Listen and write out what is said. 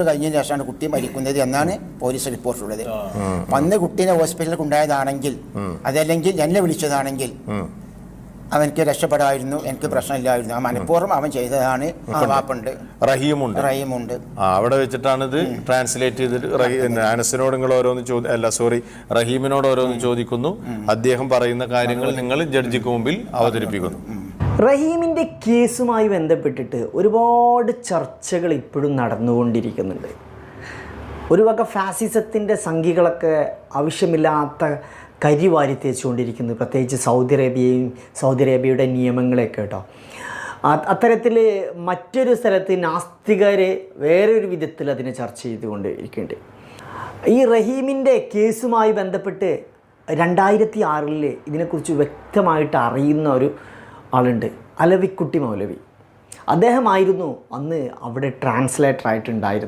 കഴിഞ്ഞ ശേഷമാണ് കുട്ടി മരിക്കുന്നത് എന്നാണ് പോലീസ് റിപ്പോർട്ടുള്ളത്. അന്ന് കുട്ടീനെ ഹോസ്പിറ്റലിൽ കൊണ്ടുപോയതാണെങ്കിൽ അതല്ലെങ്കിൽ എന്നെ വിളിച്ചതാണെങ്കിൽ അവനക്ക് രക്ഷപ്പെടായിരുന്നു, എനിക്ക് പ്രശ്നമില്ലായിരുന്നു. ആ മനഃപൂർവ്വം അവൻ ചെയ്തതാണ്. വാപ്പുണ്ട്, റഹീമുണ്ട്. അവിടെ വെച്ചിട്ടാണ് ഇത് ട്രാൻസ്ലേറ്റ് ചെയ്തിട്ട് അനസിനോട് നിങ്ങൾ റഹീമിനോട് ഓരോന്ന് ചോദിക്കുന്നു. അദ്ദേഹം പറയുന്ന കാര്യങ്ങൾ നിങ്ങൾ ജഡ്ജിക്ക് മുമ്പിൽ അവതരിപ്പിക്കുന്നു. റഹീമിൻ്റെ കേസുമായി ബന്ധപ്പെട്ടിട്ട് ഒരുപാട് ചർച്ചകൾ ഇപ്പോഴും നടന്നുകൊണ്ടിരിക്കുന്നുണ്ട്. ഒരു വക ഫാസിസത്തിൻ്റെ സംഖ്യകളൊക്കെ ആവശ്യമില്ലാത്ത കരിവാരി തേച്ചുകൊണ്ടിരിക്കുന്നത്, പ്രത്യേകിച്ച് സൗദി അറേബ്യയുടെ നിയമങ്ങളൊക്കെ കേട്ടോ. അത്തരത്തിൽ മറ്റൊരു സ്ഥലത്ത് നാസ്തികരെ വേറൊരു വിധത്തിൽ അതിനെ ചർച്ച ചെയ്തുകൊണ്ട് ഇരിക്കുന്നുണ്ട്. ഈ റഹീമിൻ്റെ കേസുമായി ബന്ധപ്പെട്ട് 2006 ഇതിനെക്കുറിച്ച് വ്യക്തമായിട്ട് അറിയുന്ന ഒരു ആളുണ്ട്, അലവിക്കുട്ടി മൗലവി. അദ്ദേഹമായിരുന്നു അന്ന് അവിടെ ട്രാൻസ്ലേറ്ററായിട്ടുണ്ടായിരുന്നത്.